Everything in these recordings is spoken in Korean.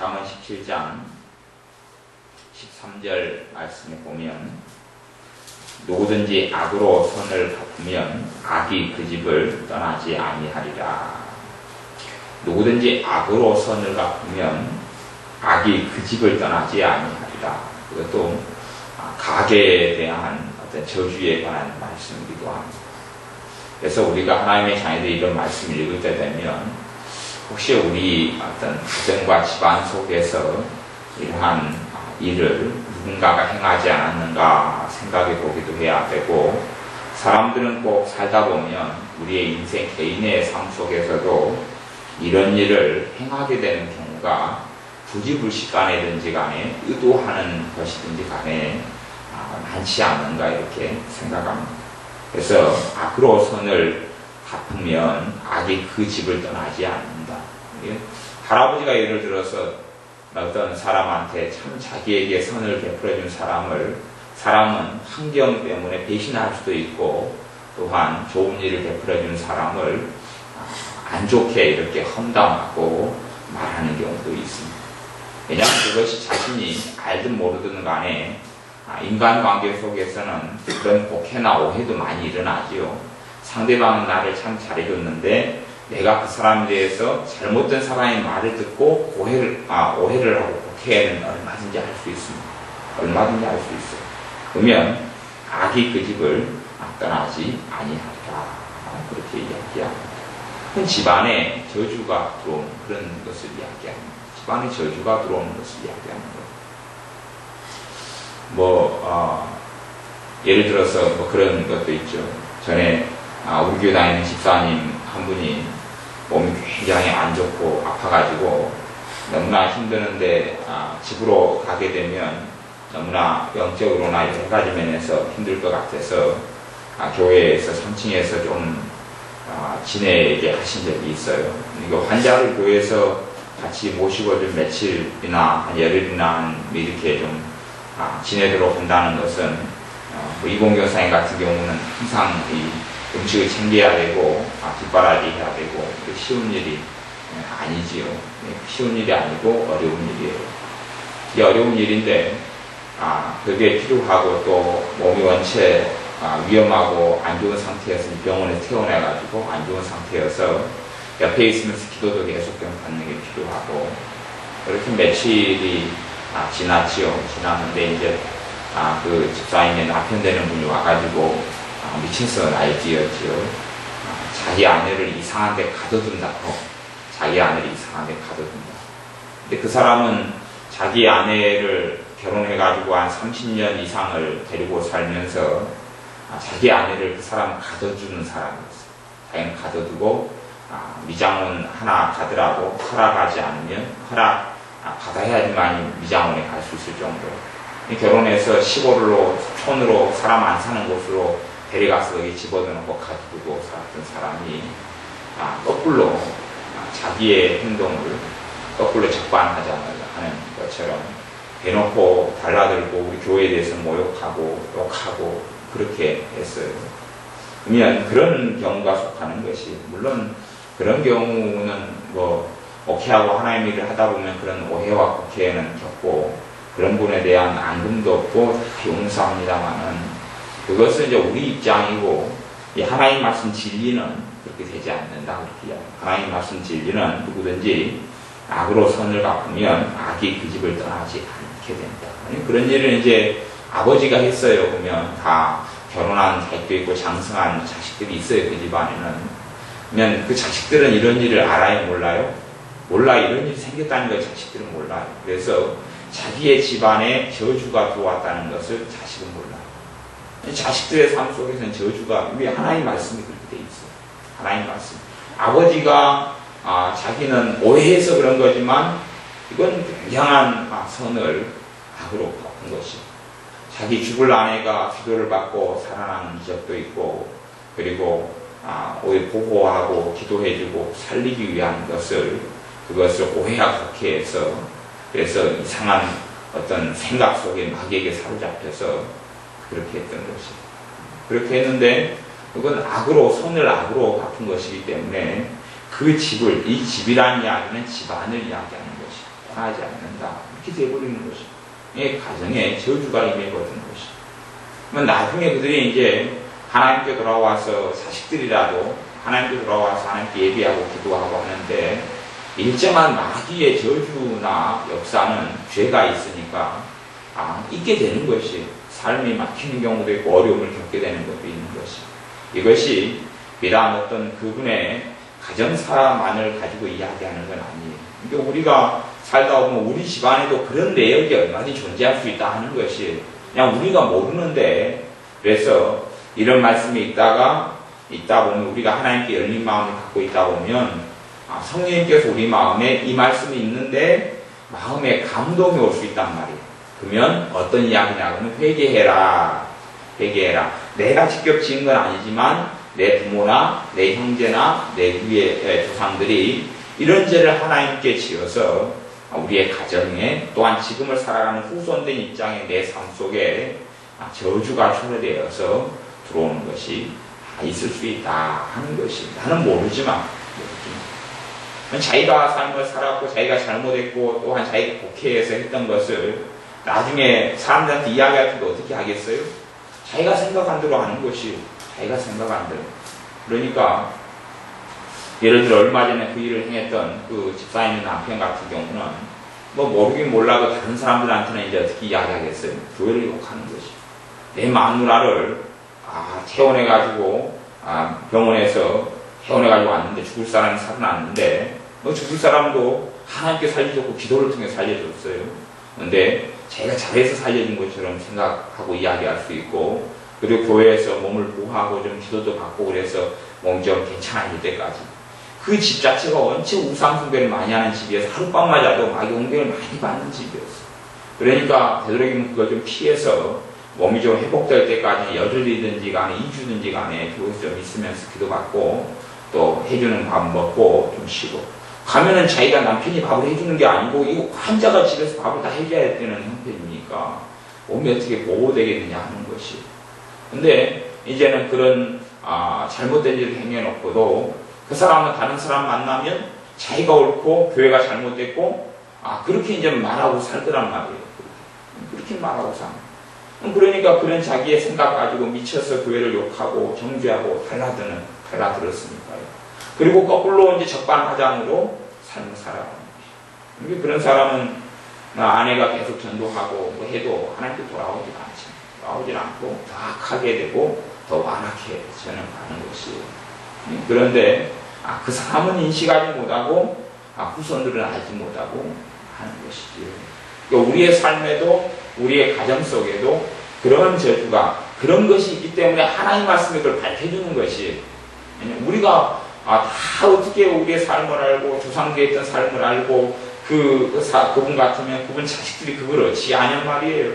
잠언 17장 13절 말씀에 보면 누구든지 악으로 선을 갚으면 악이 그 집을 떠나지 아니하리라. 누구든지 악으로 선을 갚으면 악이 그 집을 떠나지 아니하리라. 그것도 가계에 대한 어떤 저주에 관한 말씀이기도 합니다. 그래서 우리가 하나님의 자녀들이 이런 말씀을 읽을 때 되면 혹시 우리 어떤 가정과 집안 속에서 이러한 일을 누군가가 행하지 않았는가 생각해 보기도 해야 되고, 사람들은 꼭 살다 보면 우리의 인생 개인의 삶 속에서도 이런 일을 행하게 되는 경우가 부지불식간에든지 간에 의도하는 것이든지 간에 많지 않은가 이렇게 생각합니다. 그래서 악으로 선을 갚으면 악이 그 집을 떠나지 않는다. 할아버지가 예를 들어서 어떤 사람한테 참 자기에게 선을 베풀어준 사람은 환경 때문에 배신할 수도 있고, 또한 좋은 일을 베풀어준 사람을 안 좋게 이렇게 험담하고 말하는 경우도 있습니다. 왜냐하면 그것이 자신이 알든 모르든 간에 인간관계 속에서는 그런 복해나 오해도 많이 일어나지요. 상대방은 나를 참 잘해줬는데 내가 그 사람에 대해서 잘못된 사람의 말을 듣고 오해를 하고 복해는 얼마든지 할 수 있습니다. 얼마든지 할 수 있어요. 그러면 악이 그 집을 떠나지 아니하리라. 그렇게 이야기합니다. 집안에 저주가 들어오는 그런 것을 이야기합니다. 집안에 저주가 들어오는 것을 이야기하는 거예요. 예를 들어서 그런 것도 있죠. 전에 우리 교회 다니는 집사님 한 분이 몸이 굉장히 안 좋고 아파가지고 너무나 힘드는데 집으로 가게 되면 너무나 영적으로나 여러 가지 면에서 힘들 것 같아서 교회에서 3층에서 좀 지내게 하신 적이 있어요. 이거 환자를 교회에서 같이 모시고 좀 며칠이나 한 열흘이나 이렇게 좀 지내도록 한다는 것은 이공교사님 같은 경우는 항상 이 음식을 챙겨야 되고 뒷바라지 해야 되고 쉬운 일이 아니지요. 쉬운 일이 아니고 어려운 일이에요. 이게 어려운 일인데 그게 필요하고 또 몸이 원체 위험하고 안 좋은 상태여서 병원에 퇴원해가지고 안 좋은 상태여서 옆에 있으면서 기도도 계속 좀 받는 게 필요하고, 그렇게 며칠이 지났지요. 지났는데 이제 그 집사님의 남편 되는 분이 와가지고 미쳐서 날뛰었지요. 자기 아내를 이상한 데 가둬둔다고. 자기 아내를 이상한 데 가둬둔다. 근데 그 사람은 자기 아내를 결혼해가지고 한 30년 이상을 데리고 살면서 자기 아내를 그 사람은 가둬주는 사람이었어요. 자기는 가둬두고 미장원 하나 가더라도 허락하지 않으면 받아야지만 미장원에 갈 수 있을 정도로 결혼해서 시골로 촌으로 사람 안 사는 곳으로 데려가서 여기 집어넣고 가두고 살았던 사람이 거꾸로 자기의 행동을 거꾸로 적반하자는 하는 것처럼 대놓고 달라들고 우리 교회에 대해서 모욕하고 욕하고 그렇게 했어요. 그러면 그런 경우가 속하는 것이, 물론 그런 경우는 오해하고 하나님 일을 하다 보면 그런 오해와 국회에는 겪고 그런 분에 대한 앙금도 없고 다 용서합니다만은 그것은 이제 우리 입장이고, 이 하나님 말씀 진리는 그렇게 되지 않는다. 그렇게 이야기합니다. 하나님 말씀 진리는 누구든지 악으로 선을 갚으면 악이 그 집을 떠나지 않게 된다. 그런 일을 이제 아버지가 했어요. 보면 다 결혼한 자식도 있고 장성한 자식들이 있어요. 그 집안에는. 그러면 그 자식들은 이런 일을 알아요? 몰라요? 몰라. 이런 일이 생겼다는 걸 자식들은 몰라요. 그래서 자기의 집안에 저주가 들어왔다는 것을 자식은 몰라요. 자식들의 삶 속에서는 저주가, 왜 하나님 말씀이 그렇게 돼 있어요. 하나님 말씀. 아버지가 자기는 오해해서 그런 거지만 이건 굉장한 선을 악으로 갚은 것이죠. 자기 죽을 아내가 기도를 받고 살아나는 기적도 있고, 그리고 오히려 보호하고 기도해주고 살리기 위한 그것을 오해하고 국회해서, 그래서 이상한 어떤 생각 속에 마귀에게 사로잡혀서 그렇게 했던 것이죠. 그렇게 했는데 그건 선을 악으로 갚은 것이기 때문에 그 집을, 이 집이라는 이야기는 집안을 이야기하는 것이죠. 떠나지 않는다. 이렇게 돼버리는 것이. 이 가정에 저주가 임해버리는 것이. 그러면 나중에 그들이 이제 하나님께 돌아와서 자식들이라도 하나님께 돌아와서 하나님께 예배하고 기도하고 하는데 일정한 마귀의 저주나 역사는 죄가 있으니까 있게 되는 것이 삶이 막히는 경우도 있고 어려움을 겪게 되는 것도 있는 것이 이것이 비단 어떤 그분의 가정사만을 가지고 이야기하는 건 아니에요. 그러니까 우리가 살다 보면 우리 집안에도 그런 내역이 얼마든지 존재할 수 있다 하는 것이 그냥 우리가 모르는데 그래서 이런 말씀이 있다 보면 우리가 하나님께 열린 마음을 갖고 있다 보면 성령님께서 우리 마음에 이 말씀이 있는데 마음에 감동이 올 수 있단 말이에요. 그러면 어떤 이야기냐 그러면 회개해라. 내가 직접 지은 건 아니지만 내 부모나 내 형제나 내 위의 조상들이 이런 죄를 하나님께 지어서 우리의 가정에 또한 지금을 살아가는 후손된 입장의 내 삶 속에 저주가 초래되어서 들어오는 것이 있을 수 있다 하는 것이 나는 모르지만 자기가 삶을 살았고 자기가 잘못했고 또한 자기가 곡해해서 했던 것을 나중에 사람들한테 이야기할 때도 어떻게 하겠어요? 자기가 생각한 대로 하는 것이 자기가 생각한 대로. 그러니까 예를 들어 얼마 전에 그 일을 행했던 그 집사님의 남편 같은 경우는 뭐 모르긴 몰라도 다른 사람들한테는 이제 어떻게 이야기하겠어요? 교회를 욕하는 것이. 내 마누라를 퇴원해가지고 병원에서 퇴원해가지고 왔는데 죽을 사람이 살아났는데 죽을 사람도 하나님께 살려줬고 기도를 통해 살려줬어요. 근데 자기가 잘해서 살려준 것처럼 생각하고 이야기할 수 있고 그리고 교회에서 몸을 보호하고 좀 기도도 받고 그래서 몸이 좀 괜찮아질 때까지 그 집 자체가 원체 우상숭배를 많이 하는 집이어서 하룻밤 맞아도 마귀 공격을 많이 받는 집이었어. 그러니까 되도록이면 그걸 좀 피해서 몸이 좀 회복될 때까지 열흘이든지 간에 2주든지 간에 교회에서 좀 있으면서 기도받고 또 해주는 밥 먹고 좀 쉬고 가면은 자기가 남편이 밥을 해주는 게 아니고 이 환자가 집에서 밥을 다 해줘야 되는 형편이니까 몸이 어떻게 보호되겠느냐 하는 것이. 근데 이제는 그런 잘못된 일을 행해놓고도 그 사람은 다른 사람 만나면 자기가 옳고 교회가 잘못됐고 그렇게 이제 말하고 살더란 말이에요. 그렇게 말하고 사. 그러니까 그런 자기의 생각 가지고 미쳐서 교회를 욕하고 정죄하고 달라들었으니까요. 그리고 거꾸로 이제 적반하장으로 삶을 살아가는 것이죠. 그런 사람은 아내가 계속 전도하고 뭐 해도 하나님께 돌아오질 않고 더 악하게 되고 더 완악해 가는 것이에요. 그런데 그 사람은 인식하지 못하고 후손들은 알지 못하고 하는 것이지요. 그러니까 우리의 삶에도 우리의 가정 속에도 그런 저주가 그런 것이 있기 때문에 하나님 말씀에 그걸 밝혀주는 것이 우리가 다 어떻게 우리의 삶을 알고 조상들이 했던 삶을 알고 그분 같으면 그분 자식들이 그걸 어찌 아냔 말이에요.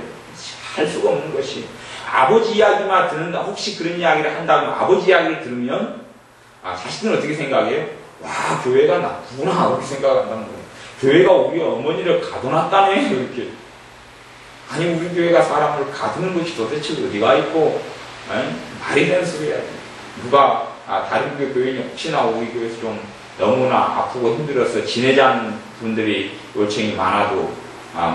할 수가 없는 것이 아버지 이야기만 듣는다. 혹시 그런 이야기를 한다면 아버지 이야기를 들으면 자식들은 어떻게 생각해요? 와 교회가 나쁘구나 그렇게 생각한다는 거예요. 교회가 우리 어머니를 가둬놨다네 이렇게. 아니 우리 교회가 사람을 가두는 것이 도대체 어디가 있고 말이 되는 소리야. 누가 다른 교회는 혹시나 우리 교회에서 좀 너무나 아프고 힘들어서 지내자는 분들이 요청이 많아도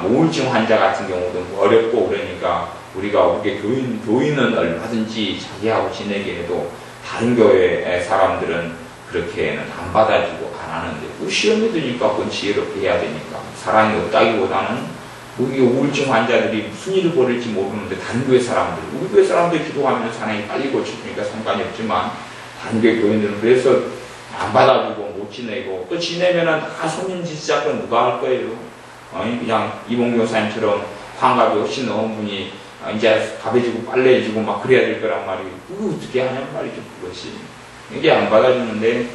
우울증 환자 같은 경우도 어렵고 그러니까 우리가 우리 교인은 얼마든지 자기하고 지내게 해도 다른 교회 사람들은 그렇게는 안 받아주고 안 하는데 우리 시험이 드니까 그건 지혜롭게 해야 되니까 사랑이 없다기보다는 우리 우울증 환자들이 무슨 일을 벌일지 모르는데 다른 교회 사람들 우리 교회 사람들이 기도하면 사랑이 빨리 고쳐주니까 상관이 없지만 다른 교회 교인들은 그래서 안 받아주고 못 지내고 또 지내면은 다 손님지시작은 누가 할 거예요? 그냥 이봉 교사님처럼 환갑이 훨씬 넘은 분이 이제 밥 해주고 빨래 해주고 막 그래야 될 거란 말이에요. 그거 어떻게 하냔 말이죠. 그것이 이게 안 받아주는데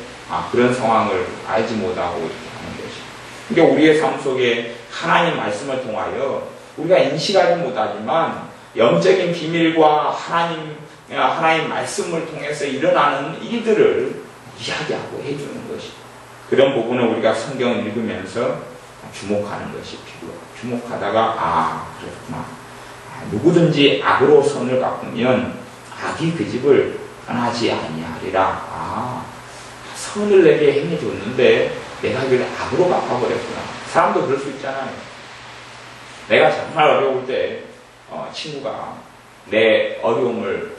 그런 상황을 알지 못하고 이렇게 하는 것이. 그러니까 우리의 삶 속에 하나님 말씀을 통하여 우리가 인식하지 못하지만 영적인 비밀과 하나님 말씀을 통해서 일어나는 일들을 이야기하고 해주는 것이. 그런 부분을 우리가 성경을 읽으면서 주목하는 것이 필요해요. 주목하다가 그렇구나. 누구든지 악으로 선을 갚으면 악이 그 집을 떠나지 아니하리라. 선을 내게 행해줬는데 내가 그걸 악으로 갚아버렸구나. 사람도 그럴 수 있잖아요. 내가 정말 어려울 때 친구가 내 어려움을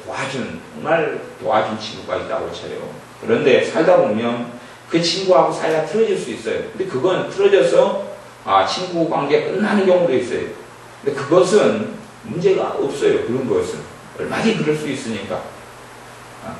정말 도와준 친구가 있다고 쳐요. 그런데 살다 보면 그 친구하고 사이가 틀어질 수 있어요. 근데 그건 틀어져서 친구 관계가 끝나는 경우도 있어요. 근데 그것은 문제가 없어요. 그런 것은 얼마든지 그럴 수 있으니까.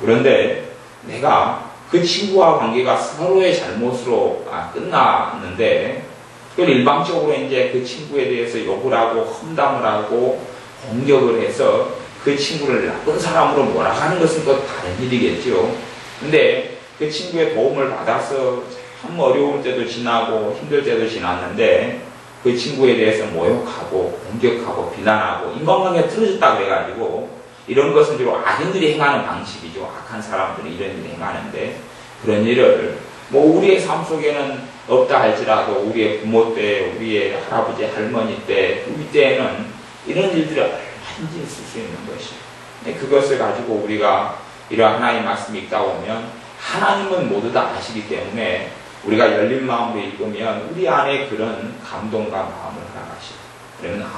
그런데 내가 그 친구와 관계가 서로의 잘못으로 끝났는데 그걸 일방적으로 이제 그 친구에 대해서 욕을 하고 험담을 하고 공격을 해서 그 친구를 나쁜 사람으로 몰아가는 것은 또 다른 일이겠죠. 근데 그 친구의 도움을 받아서 참 어려울 때도 지나고 힘들 때도 지났는데 그 친구에 대해서 모욕하고 공격하고 비난하고 인간관계가 틀어졌다 그래가지고 이런 것은 주로 악인들이 행하는 방식이죠. 악한 사람들이 이런 일을 행하는데 그런 일을 우리의 삶 속에는 없다 할지라도 우리의 부모 때, 우리의 할아버지, 할머니 때, 우리 때에는 이런 일들이 얼마든지 있을 수 있는 것이에요. 그것을 가지고 우리가 이런 하나님의 말씀이 있다 보면 하나님은 모두 다 아시기 때문에 우리가 열린 마음으로 읽으면 우리 안에 그런 감동과 마음을 허락하시고 그러면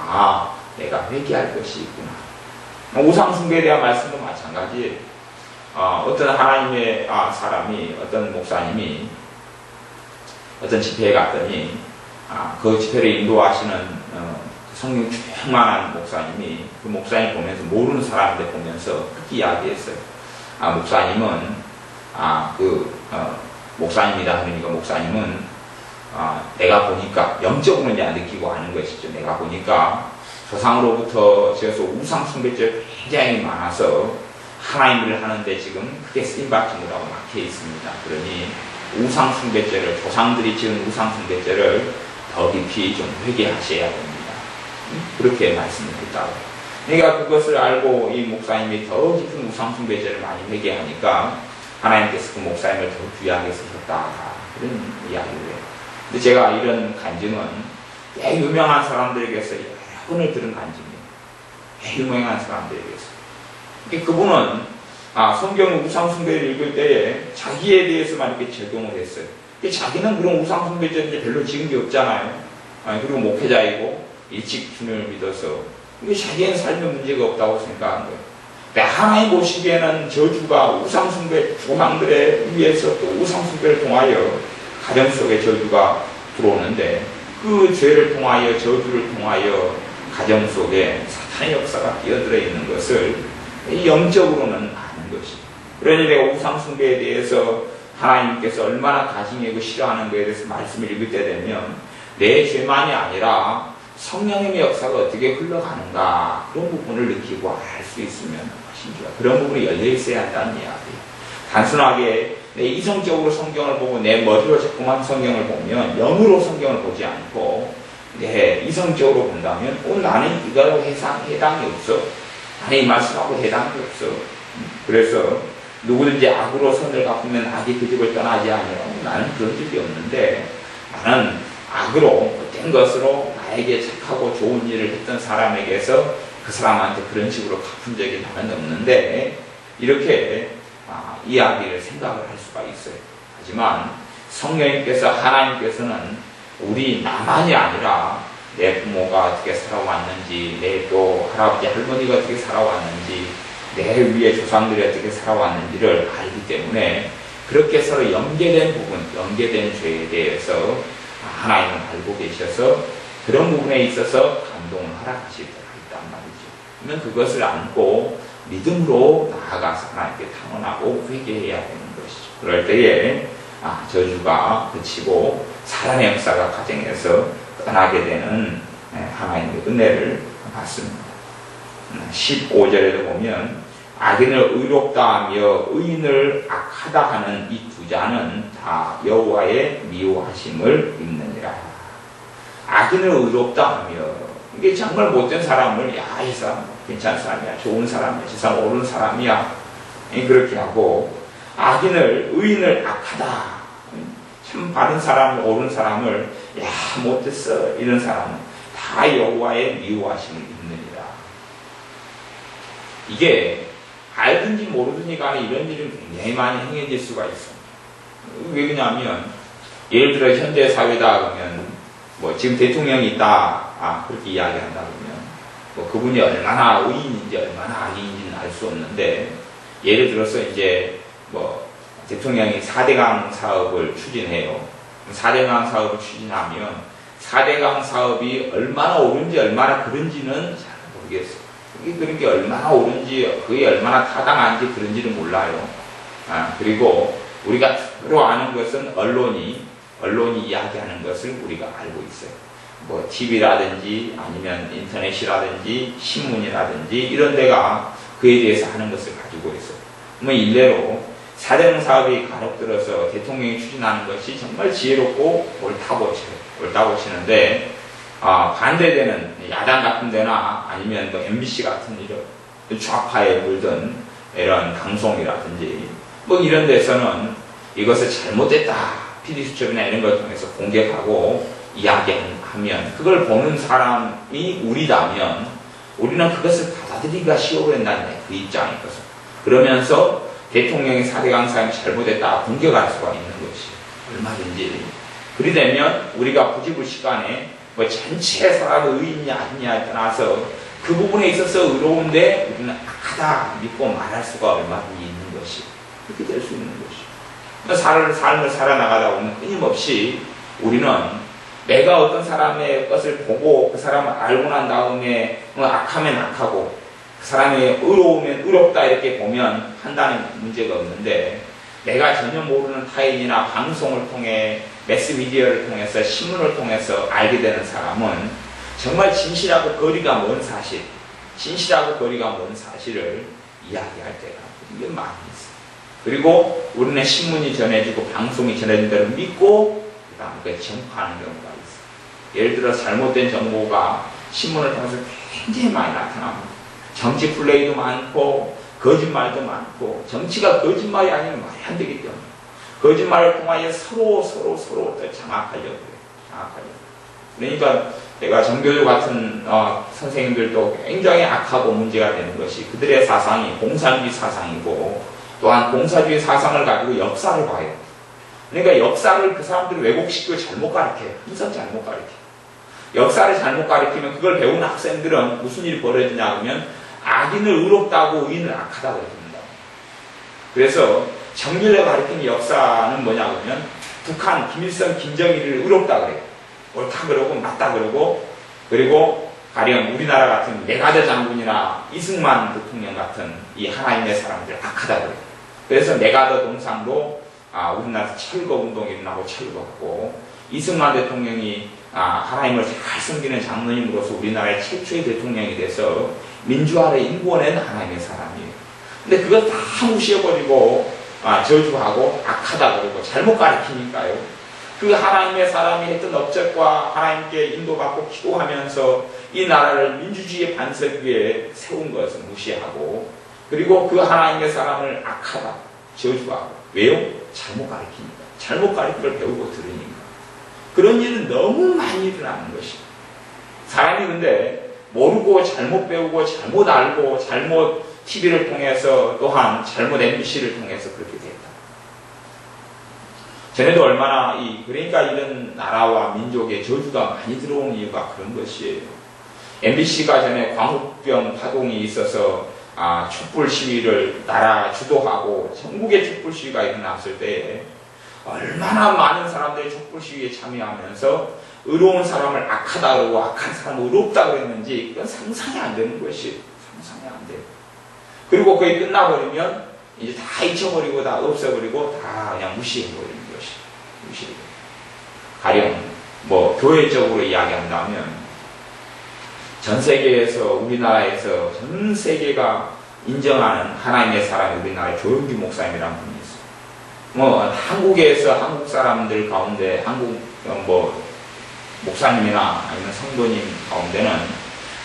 내가 회개할 것이 있구나. 우상숭배에 대한 말씀도 마찬가지예요. 어떤 하나님의 사람이 어떤 목사님이 어떤 집회에 갔더니 그 집회를 인도하시는 성경 충만한 목사님이 그 목사님 보면서 모르는 사람인데 보면서 그렇게 이야기했어요. 목사님은 목사님이다 하니까 목사님은 내가 보니까 영적으로 이제 느끼고 하는 것이죠. 내가 보니까 조상으로부터 지어서 우상숭배죄가 굉장히 많아서 하나님을 하는데 지금 크게 쓰임받지 못하고 막혀 있습니다. 그러니 우상숭배죄를 조상들이 지은 우상숭배죄를 더 깊이 좀 회개하셔야 됩니다. 그렇게 말씀을 했다고. 그러니까 그것을 알고 이 목사님이 더 깊은 우상숭배죄를 많이 회개하니까 하나님께서 그 목사님을 더 귀하게 쓰셨다. 그런 이야기를 해요. 근데 제가 이런 간증은 꽤 유명한 사람들에게서 여러 번을 들은 간증이에요. 꽤 유명한 사람들에게서. 그분은 성경 우상숭배를 읽을 때에 자기에 대해서만 이렇게 적용을 했어요. 자기는 그런 우상숭배죄를 별로 지은 게 없잖아요. 그리고 목회자이고 일찍 주님을 믿어서 자기는 삶에 문제가 없다고 생각한 거예요. 근데 하나님 보시기에는 저주가 우상숭배 조상들에 의해서 또 우상숭배를 통하여 가정 속에 저주가 들어오는데 그 죄를 통하여 저주를 통하여 가정 속에 사탄의 역사가 끼어들어 있는 것을 영적으로는 아는 것이. 그러니 내가 우상숭배에 대해서 하나님께서 얼마나 가증하고 싫어하는 것에 대해서 말씀을 읽을 때 되면 내 죄만이 아니라 성령님의 역사가 어떻게 흘러가는가 그런 부분을 느끼고 알 수 있으면 훨씬 좋아요. 그런 부분이 열려 있어야 한다는 이야기예요. 단순하게 내 이성적으로 성경을 보고 내 머리로 자꾸만 성경을 보면 영으로 성경을 보지 않고 내 이성적으로 본다면 나는 이거하고 해당이 없어. 나는 이 말씀하고 해당이 없어. 그래서 누구든지 악으로 선을 갚으면 악이 그 집을 떠나지 아니하고 나는 그런 적이 없는데 나는 악으로 어떤 것으로 나에게 착하고 좋은 일을 했던 사람에게서 그 사람한테 그런 식으로 갚은 적이 나는 없는데 이렇게 이야기를 생각을 할 수가 있어요. 하지만 성령님께서 하나님께서는 우리 나만이 아니라 내 부모가 어떻게 살아왔는지 내 또 할아버지 할머니가 어떻게 살아왔는지 내 위에 조상들이 어떻게 살아왔는지를 알기 때문에 그렇게 서로 연계된 부분, 연계된 죄에 대해서 하나님은 알고 계셔서 그런 부분에 있어서 감동을 허락하실 때가 있단 말이죠. 그러면 그것을 안고 믿음으로 나아가서 하나님께 탕원하고 회개해야 되는 것이죠. 그럴 때에 저주가 그치고 사랑의 역사가 가정에서 떠나게 되는 하나님의 은혜를 받습니다. 15절에도 보면 악인을 의롭다 하며 의인을 악하다 하는 이 두 자는 다 여호와의 미워하심을 입느니라. 악인을 의롭다 하며 이게 정말 못된 사람을 이 사람 괜찮은 사람이야, 좋은 사람이야, 저 사람 옳은 사람이야 그렇게 하고 악인을 의인을 악하다 참 바른 사람을 옳은 사람을 못됐어 이런 사람은 다 여호와의 미워하심을 입느니라. 이게 알든지 모르든지 간에 이런 일은 굉장히 많이 행해질 수가 있습니다. 왜 그러냐면 예를 들어 현대 사회다 그러면 뭐 지금 대통령이 있다, 그렇게 이야기한다 그러면 뭐 그분이 얼마나 의인인지 얼마나 악인인지는 알 수 없는데, 예를 들어서 이제 뭐 대통령이 4대강 사업을 추진해요. 4대강 사업을 추진하면 4대강 사업이 얼마나 옳은지 얼마나 그른지는 잘 모르겠어요. 그게 그런 게 얼마나 옳은지, 그게 얼마나 타당한지 그런지는 몰라요. 그리고 우리가 주로 아는 것은 언론이 이야기하는 것을 우리가 알고 있어요. 뭐 TV라든지 아니면 인터넷이라든지 신문이라든지 이런 데가 그에 대해서 하는 것을 가지고 있어요. 뭐 일례로 4대강 사업이 간혹 들어서 대통령이 추진하는 것이 정말 지혜롭고 옳다고 치는데, 반대되는 야당 같은 데나 아니면 뭐 MBC 같은 이런 좌파에 물든 이런 방송이라든지 뭐 이런 데서는 이것을 잘못됐다, PD수첩이나 이런 걸 통해서 공격하고 이야기하면, 그걸 보는 사람이 우리라면 우리는 그것을 받아들이기가 쉬워버린다는 그 입장이거든. 그러면서 대통령의 4대강 사업이 잘못됐다 공격할 수가 있는 것이 얼마든지. 그리 되면 우리가 부지불식간에 뭐 전체 사람의 의인이 아니냐에 떠나서 그 부분에 있어서 의로운데 우리는 악하다 믿고 말할 수가 얼마든지 있는 것이, 그렇게 될 수 있는 것이. 삶을 살아나가다 보면 끊임없이 우리는 내가 어떤 사람의 것을 보고 그 사람을 알고 난 다음에 악하면 악하고 그 사람이 의로우면 의롭다 이렇게 보면 판단에 문제가 없는데, 내가 전혀 모르는 타인이나 방송을 통해 매스미디어를 통해서 신문을 통해서 알게 되는 사람은 정말 진실하고 거리가 먼 사실을 이야기할 때가 이게 많이 있어요. 그리고 우리는 신문이 전해지고 방송이 전해진 대로 믿고 그 다음에 전파하는 경우가 있어요. 예를 들어 잘못된 정보가 신문을 통해서 굉장히 많이 나타납니다. 정치 플레이도 많고 거짓말도 많고, 정치가 거짓말이 아니면 말이 안 되기 때문에 거짓말을 통하여 서로 장악하려고 해요. 그러니까 내가 정교조 같은 선생님들도 굉장히 악하고 문제가 되는 것이 그들의 사상이 공산주의 사상이고, 또한 공산주의 사상을 가지고 역사를 봐요. 그러니까 역사를 그 사람들이 왜곡시키고 잘못 가르쳐요. 항상 잘못 가르쳐요. 역사를 잘못 가르치면 그걸 배운 학생들은 무슨 일이 벌어지냐 하면 악인을 의롭다고 의인을 악하다고 그럽니다. 그래서 정밀을 가리키는 역사는 뭐냐 그러면 북한 김일성 김정일을 의롭다 그래요. 옳다 그러고 맞다 그러고, 그리고 가령 우리나라 같은 메가더 장군이나 이승만 대통령 같은 이 하나님의 사람들 악하다 그래요. 그래서 메가더 동상도 우리나라에서 철거운동이 일어나고 철거하고, 이승만 대통령이 하나님을 잘 섬기는 장로님으로서 우리나라의 최초의 대통령이 돼서 민주화를 일궈낸 하나님의 사람이에요. 근데 그거 다 무시해버리고 저주하고 악하다 그러고 잘못 가르치니까요. 그 하나님의 사람이 했던 업적과 하나님께 인도받고 기도하면서 이 나라를 민주주의의 반석 위에 세운 것을 무시하고, 그리고 그 하나님의 사람을 악하다, 저주하고. 왜요? 잘못 가르치니까. 잘못 가르치기를 배우고 들으니까. 그런 일은 너무 많이 일어나는 것이에요. 사람이 근데 모르고 잘못 배우고 잘못 알고 잘못 TV를 통해서 또한 잘못 MBC를 통해서 그렇게 됐다. 전에도 얼마나 그러니까 이런 나라와 민족의 저주가 많이 들어온 이유가 그런 것이에요. MBC가 전에 광우병 파동이 있어서 촛불 시위를 나라 주도하고 전국에 촛불 시위가 일어났을 때에 얼마나 많은 사람들이 촛불 시위에 참여하면서 의로운 사람을 악하다 그러고 악한 사람을 의롭다 그랬는지 그건 상상이 안 되는 것이, 상상이 안 돼요. 그리고 거의 끝나버리면 이제 다 잊혀버리고 다 없애버리고 다 그냥 무시해버리는 것이, 무시해버리고. 가령 뭐 교회적으로 이야기한다면 전 세계에서 우리나라에서 전 세계가 인정하는 하나님의 사람이 우리나라의 조용기 목사님이라는 분이 있어요. 뭐 한국에서 한국 사람들 가운데 한국 목사님이나 아니면 성도님 가운데는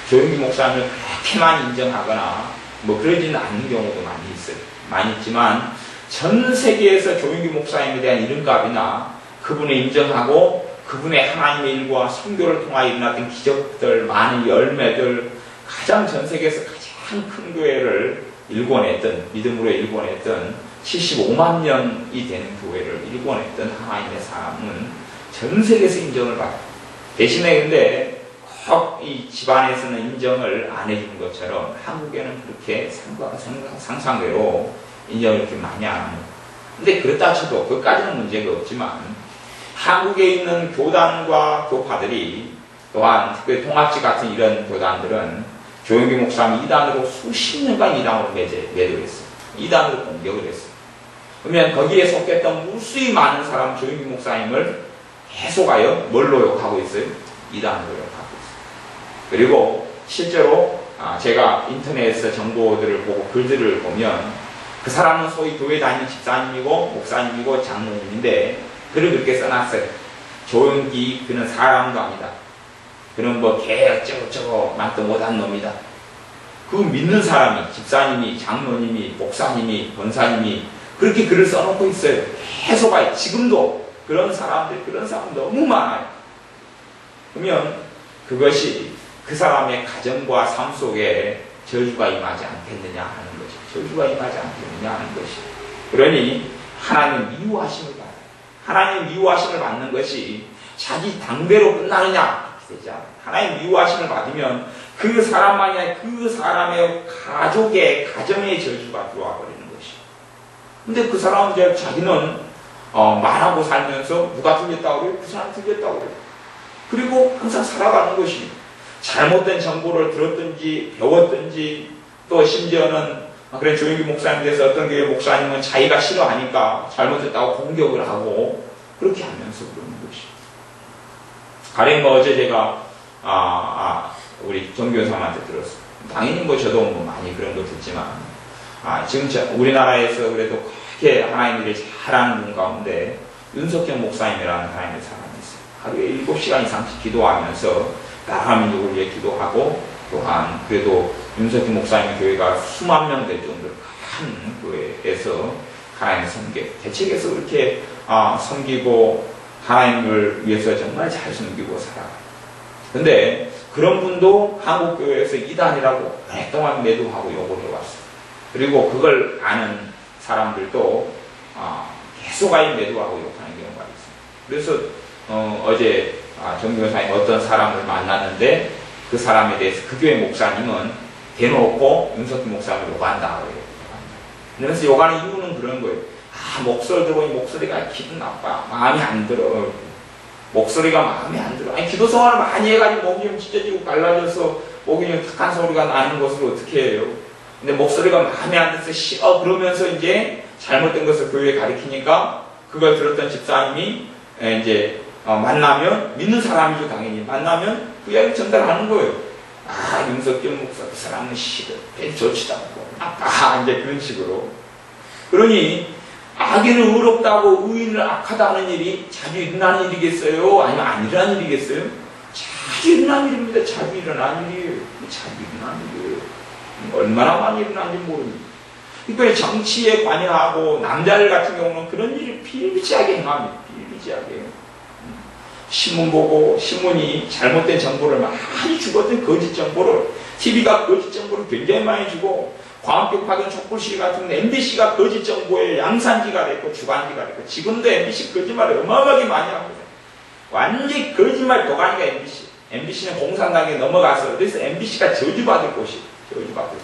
조용기 목사님을 그렇게 많이 인정하거나 뭐 그러지는 않는 경우도 많이 있어요. 많이 있지만 전 세계에서 조용기 목사님에 대한 이름값이나 그분을 인정하고 그분의 하나님의 일과 선교를 통하여 일어났던 기적들, 많은 열매들, 가장 전 세계에서 가장 큰 교회를 일궈냈던, 믿음으로 일궈냈던 75만 명이 되는 교회를 일궈냈던 하나님의 사람은 전 세계에서 인정을 받아요. 대신에 근데 꼭 이 집안에서는 인정을 안 해주는 것처럼 한국에는 그렇게 상상대로 인정을 이렇게 많이 안 합니다. 근데 그렇다 쳐도 그것까지는 문제가 없지만 한국에 있는 교단과 교파들이 또한 특별히 통합지 같은 이런 교단들은 조영기 목사님 이단으로 수십 년간 이단으로 매도를 했어요. 이단으로 공격을 했어요. 그러면 거기에 속했던 무수히 많은 사람 조영기 목사님을 계속하여 뭘로 욕하고 있어요? 이단으로 욕하고 있어요. 그리고 실제로 제가 인터넷에서 정보들을 보고 글들을 보면 그 사람은 소위 교회 다니는 집사님이고 목사님이고 장로님인데 글을 그렇게 써놨어요. 조영기 그는 사람도 아니다. 그는 뭐 개 어쩌고저쩌고 말도 못한 놈이다. 그 믿는 사람이 집사님이 장로님이 목사님이 권사님이 그렇게 글을 써놓고 있어요. 계속 봐요. 지금도 그런 사람 너무 많아요. 그러면 그것이 그 사람의 가정과 삶 속에 저주가 임하지 않겠느냐 하는 것이, 저주가 임하지 않겠느냐 하는 것이. 그러니 하나님 미워하심을 받아요. 하나님 미워하심을 받는 것이 자기 당대로 끝나느냐 되지 않아요. 하나님 미워하심을 받으면 그 사람만이 아니라 그 사람의 가족의 가정의 저주가 들어와 버리는 것이. 근데 그 사람은 이제 자기는 말하고 살면서 누가 들렸다고 그래요? 그 사람 들렸다고 그래요. 그리고 항상 살아가는 것이 잘못된 정보를 들었든지 배웠든지 또 심지어는 그런 조영기 목사님에 대해서 어떤 교회 목사님은 자기가 싫어하니까 잘못했다고 공격을 하고 그렇게 하면서 그러는 것이. 가령 뭐 어제 제가 우리 정교사님한테 들었어요. 당연히 뭐 저도 뭐 많이 그런 거 듣지만 지금 우리나라에서 그래도 그렇게 하나님 일을 잘하는 분 가운데 윤석현 목사님이라는 하나님의 사람이 있어요. 하루에 7시간 이상씩 기도하면서 나라민족을 위해 기도하고 또한 그래도 윤석현 목사님의 교회가 수만 명 될 정도로 큰 교회에서 하나님의 대책에서 그렇게 섬기고 하나님을 위해서 정말 잘 섬기고 살아가요. 근데 그런 분도 한국교회에서 이단이라고 오랫동안 매도하고 욕을 해왔어요. 그리고 그걸 아는 사람들도 계속하여 매도하고 욕하는 경우가 있어요. 그래서 어제 정교사님 어떤 사람을 만났는데 그 사람에 대해서 그 교회 목사님은 대놓고 윤석기 목사님을 욕한다. 그래서 욕하는 이유는 그런 거예요. 목소리 들어보니 목소리가 기분 나빠. 마음에 안 들어. 목소리가 마음에 안 들어. 아니, 기도 생활을 많이 해가지고 목이 좀 찢어지고 갈라져서 목이 좀 탁한 소리가 나는 것을 어떻게 해요? 근데 목소리가 마음에 안 들어서 싫어. 그러면서 이제 잘못된 것을 교회에 가리키니까 그걸 들었던 집사님이 이제 만나면 믿는 사람이죠. 당연히 만나면 그 이야기 전달하는 거예요. 윤석열 목사 그 사람은 싫어. 별 좋지도 않고 나빠. 이제 그런 식으로. 그러니 악인을 의롭다고 의인을 악하다 하는 일이 자주 일어나는 일이겠어요? 아니면 안 일어나는 일이겠어요? 자주 일어나는 일입니다. 자주 일어나는 일이에요. 자주 일어나는 일이에요. 얼마나 많이 일어나는지 모릅니다. 그러니까 정치에 관여하고 남자들 같은 경우는 그런 일을 비일비재하게 행합니다. 비일비재하게. 신문 보고 신문이 잘못된 정보를 많이 주거든. 거짓 정보를. TV가 거짓 정보를 굉장히 많이 주고 광학교파견 촛불시위 같은 MBC가 거짓 정보의 양산지가 됐고 주관지가 됐고 지금도 MBC 거짓말을 어마어마하게 많이 합니다. 완전히 거짓말 도가니가 MBC. MBC는 공산당에 넘어가서 그래서 MBC가 저주받을 곳이 저주받을 곳.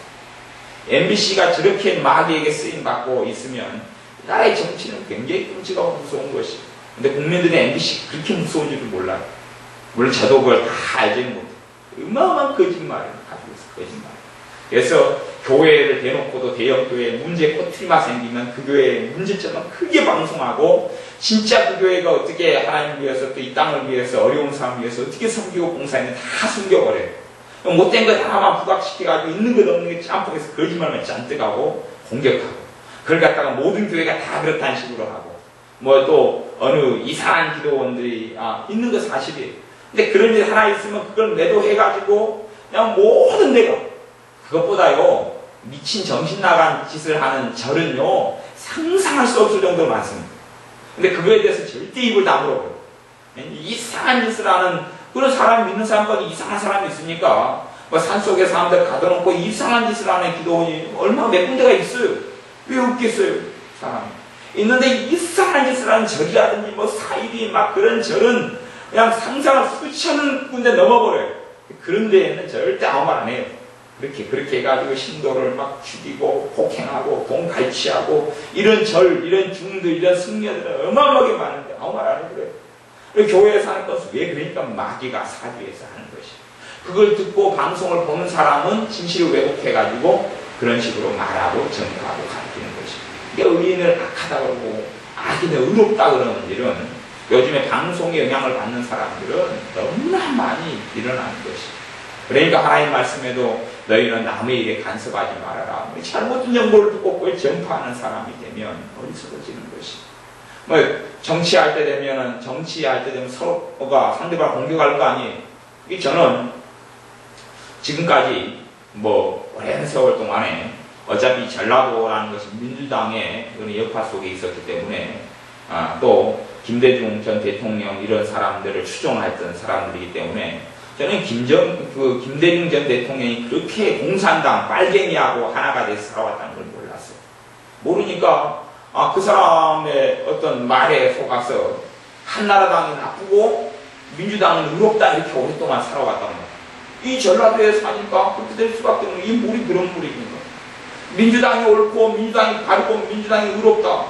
MBC가 저렇게 마귀에게 쓰임받고 있으면 나라의 정치는 굉장히 끔찍하고 무서운 것이. 근데 국민들이 MBC 그렇게 무서운 줄을 몰라요. 물론 저도 그걸 다 알지는 못해요. 어마어마한 거짓말을 가지고 있어요. 거짓말. 그래서 교회를 대놓고도 대형교회에 문제 꼬투리만 생기면 그 교회의 문제점은 크게 방송하고 진짜 그 교회가 어떻게 하나님을 위해서 또 이 땅을 위해서 어려운 사람을 위해서 어떻게 섬기고 봉사했는지 다 숨겨버려요. 못된 거 하나만 부각시켜가지고 있는 것 없는 게 짬뽕해서 거짓말만 잔뜩 하고 공격하고 그걸 갖다가 모든 교회가 다 그렇다는 식으로 하고 뭐 또 어느 이상한 기도원들이 있는 거 사실이에요. 근데 그런 일 하나 있으면 그걸 매도해가지고 그냥 모든 데가 그것보다요 미친 정신 나간 짓을 하는 절은요 상상할 수 없을 정도로 많습니다. 근데 그거에 대해서 절대 입을 다물어요. 이상한 짓을 하는 그런 사람 믿는 사람까지 이상한 사람이 있으니까 뭐 산속에 사람들 가둬놓고 이상한 짓을 하는 기도원이 얼마나 몇 군데가 있어요. 왜 없겠어요 사람이. 있는데 이상한 짓을 하는 절이라든지 뭐 사이비 막 그런 절은 그냥 상상을 수천 군데 넘어버려요. 그런 데에는 절대 아무 말 안 해요. 그렇게 해가지고 신도를 막 죽이고 폭행하고 돈 갈취하고 이런 이런 중들, 이런 승려들은 어마어마하게 많은데 아무 말 안 해요. 그래요. 교회에 사는 것은 왜 그러니까 마귀가 사주에서 하는 것이. 그걸 듣고 방송을 보는 사람은 진실을 왜곡해가지고 그런 식으로 말하고 전파하고 가르치는 것이. 이게 의인을 악하다 그러고 악인을 의롭다 그러는 일은 요즘에 방송에 영향을 받는 사람들은 너무나 많이 일어나는 것이. 그러니까 하나님 말씀에도 너희는 남의 일에 간섭하지 말아라. 잘못된 정보를 듣고 그걸 전파하는 사람이 되면 어리석어지는 것이. 뭐 정치할 때 되면 서로가 상대방을 공격할 거 아니에요. 저는 지금까지 뭐 오랜 세월 동안에 어차피 전라도라는 것이 민주당의 그런 여파 속에 있었기 때문에 또 김대중 전 대통령 이런 사람들을 추종했던 사람들이기 때문에 저는 김대중 전 대통령이 그렇게 공산당 빨갱이하고 하나가 돼서 살아왔다는 걸 몰랐어요. 모르니까 그 사람의 어떤 말에 속아서 한나라당이 나쁘고 민주당은 의롭다 이렇게 오랫동안 살아왔단 말이에요. 이 전라도에 사니까 그렇게 될 수밖에 없는 이 물이 그런 물입니다. 민주당이 옳고 민주당이 바르고 민주당이 의롭다.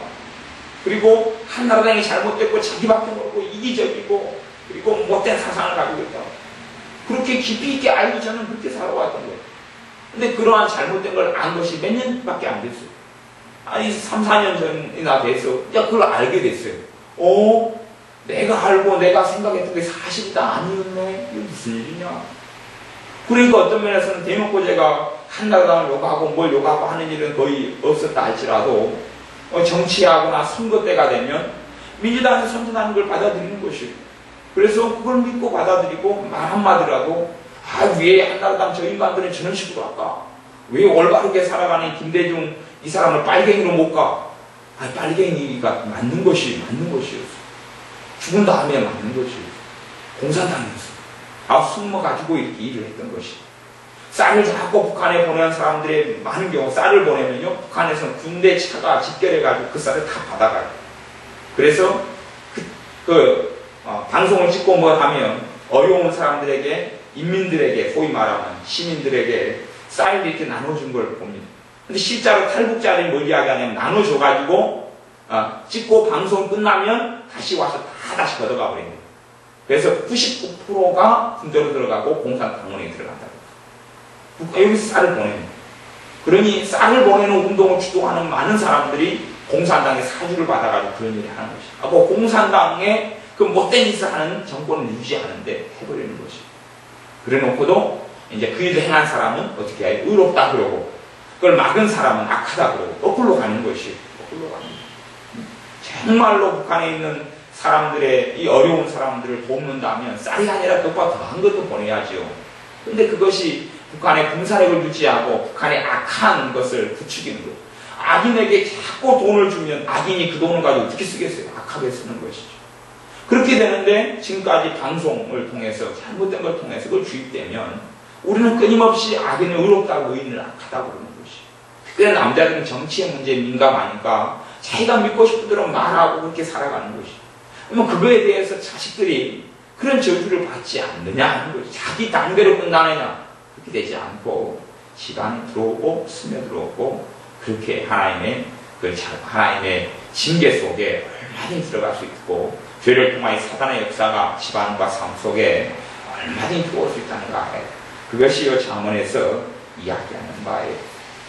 그리고 한나라당이 잘못됐고 자기밖에 모르고 이기적이고 그리고 못된 사상을 가지고 있다. 그렇게 깊이 있게 알고 저는 그렇게 살아왔던 거예요. 근데 그러한 잘못된 걸 안 것이 몇 년밖에 안 됐어요. 아니 3, 4년 전이나 돼서 그걸 알게 됐어요. 내가 알고 내가 생각했던 게 사실이다 아니었네. 이게 무슨 일이냐. 그러니까 어떤 면에서는 대놓고 제가 한나라당을 욕하고 뭘 욕하고 하는 일은 거의 없었다 할지라도 정치하거나 선거 때가 되면 민주당이 선전하는 걸 받아들이는 것이에요. 그래서 그걸 믿고 받아들이고 말 한마디라도 왜 한나라당 저 인간들은 저런 식으로 할까? 왜 올바르게 살아가는 김대중 이 사람을 빨갱이로 못 가? 빨갱이가 맞는 것이었어. 죽은 다음에 맞는 것이었어. 공산당이었어. 숨어가지고 이렇게 일을 했던 것이. 쌀을 자꾸 북한에 보내는 사람들의 많은 경우 쌀을 보내면요 북한에서는 군대 차가 집결해가지고 그 쌀을 다 받아가요. 그래서 방송을 찍고 뭐 하면 어려운 사람들에게 인민들에게 소위 말하면 시민들에게 쌀을 이렇게 나눠준 걸 봅니다. 근데 실제로 탈북자들이 뭘 이야기하냐면 나눠줘가지고 찍고 방송 끝나면 다시 와서 다시 걷어가 버립니다. 그래서 99%가 군대로 들어가고 공산당원에 들어간다. 여기서 쌀을 보내는. 그러니 쌀을 보내는 운동을 주도하는 많은 사람들이 공산당의 사주를 받아가지고 그런 일을 하는 것이죠. 공산당의 그 못된 짓을 하는 정권을 유지하는데 해버리는 것이죠. 그래 놓고도 이제 그 일을 행한 사람은 어떻게 해요? 의롭다 그러고 그걸 막은 사람은 악하다 그러고 거꾸로 가는 것이에요. 거꾸로 가는 거예요. 정말로 북한에 있는 사람들의 이 어려운 사람들을 돕는다면 쌀이 아니라 그것보다 더한 것도 보내야지요. 근데 그것이 북한의 군사력을 유지하고 북한의 악한 것을 부추기는 것. 악인에게 자꾸 돈을 주면 악인이 그 돈을 가지고 어떻게 쓰겠어요? 악하게 쓰는 것이죠. 그렇게 되는데 지금까지 방송을 통해서 잘못된 걸 통해서 그걸 주입되면 우리는 끊임없이 악인을 의롭다고 의인을 악하다고 그러는 것이죠. 특별히 남자들은 정치의 문제에 민감하니까 자기가 믿고 싶은 대로 말하고 그렇게 살아가는 것이죠. 그러면 그거에 대해서 자식들이 그런 저주를 받지 않느냐 하는 거죠. 자기 당대로 끝나느냐. 그렇게 되지 않고 집안에 들어오고 스며들어오고 그렇게 하나님의 징계 속에 얼마든지 들어갈 수 있고 죄를 통하여 사단의 역사가 집안과 삶 속에 얼마든지 들어올 수 있다는 거 알아요. 그것이 이 잠언에서 이야기하는 바예요.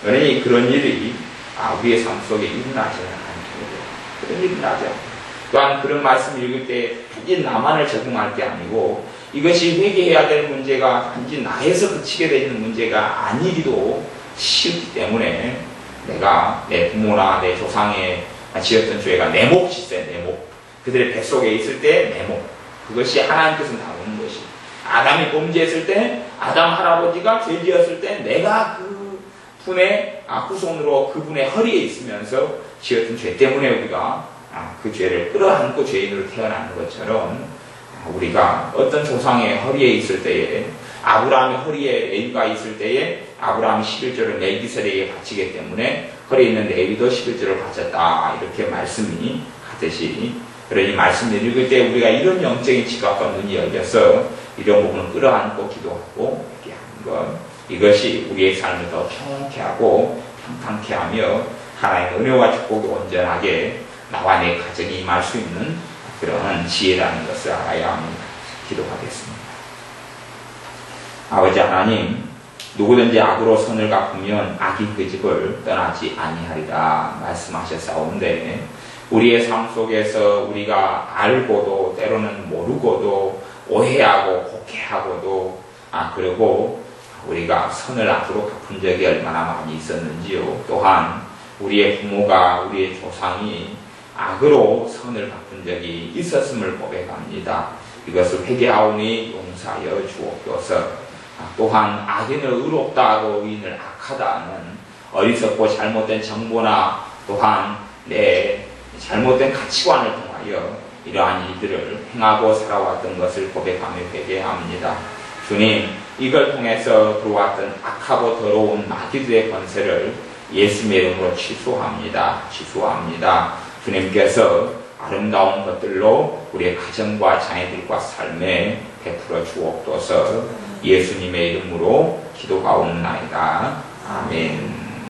그러니 그런 일이 우리의 삶 속에 일어나지 않는 그런 일이 나죠. 또한 그런 말씀을 읽을 때 단지 나만을 적용할 게 아니고 이것이 회개해야 될 문제가 단지 나에서 그치게 되는 문제가 아니기도 쉽기 때문에 내가 내 부모나 내 조상에 지었던 죄가 내 몫이 있어요. 내 몫. 그들의 뱃속에 있을 때 내 몫. 그것이 하나님께서 다루는 것이. 아담이 범죄했을 때 아담 할아버지가 죄 지었을 때 내가 그 분의 후손으로 그분의 허리에 있으면서 지었던 죄 때문에 우리가 그 죄를 끌어안고 죄인으로 태어나는 것처럼 우리가 어떤 조상의 허리에 있을 때에 아브라함의 허리에 레위가 있을 때에 아브라함이 11조를 멜기세덱에게 바치기 때문에 허리에 있는 레위도 11조를 바쳤다 이렇게 말씀이 하듯이 그러니 말씀을 읽을 때 우리가 이런 영적인 지각과 눈이 열려서 이런 부분을 끌어안고 기도하고 얘기하는 것, 이것이 우리의 삶을 더 평온케 하고 평탄케 하며 하나님의 은혜와 축복이 온전하게 나와 내 가정이 임할 수 있는 그런 지혜라는 것을 알아야 합니다. 기도하겠습니다. 아버지 하나님, 누구든지 악으로 선을 갚으면 악이 그 집을 떠나지 아니하리라 말씀하셨사온데, 우리의 삶 속에서 우리가 알고도 때로는 모르고도 오해하고 곡해하고도 그리고 우리가 선을 악으로 갚은 적이 얼마나 많이 있었는지요. 또한 우리의 부모가 우리의 조상이 악으로 선을 갚은 적이 있었음을 고백합니다. 이것을 회개하오니 용서하여 주옵소서. 또한 악인을 의롭다하고 의인을 악하다는 어리석고 잘못된 정보나 또한 내 잘못된 가치관을 통하여 이러한 일들을 행하고 살아왔던 것을 고백하며 회개합니다. 주님, 이걸 통해서 들어왔던 악하고 더러운 마귀들의 권세를 예수님의 이름으로 취소합니다. 주님께서 아름다운 것들로 우리의 가정과 자녀들과 삶에 베풀어 주옵소서. 예수님의 이름으로 기도하옵나이다. 아멘.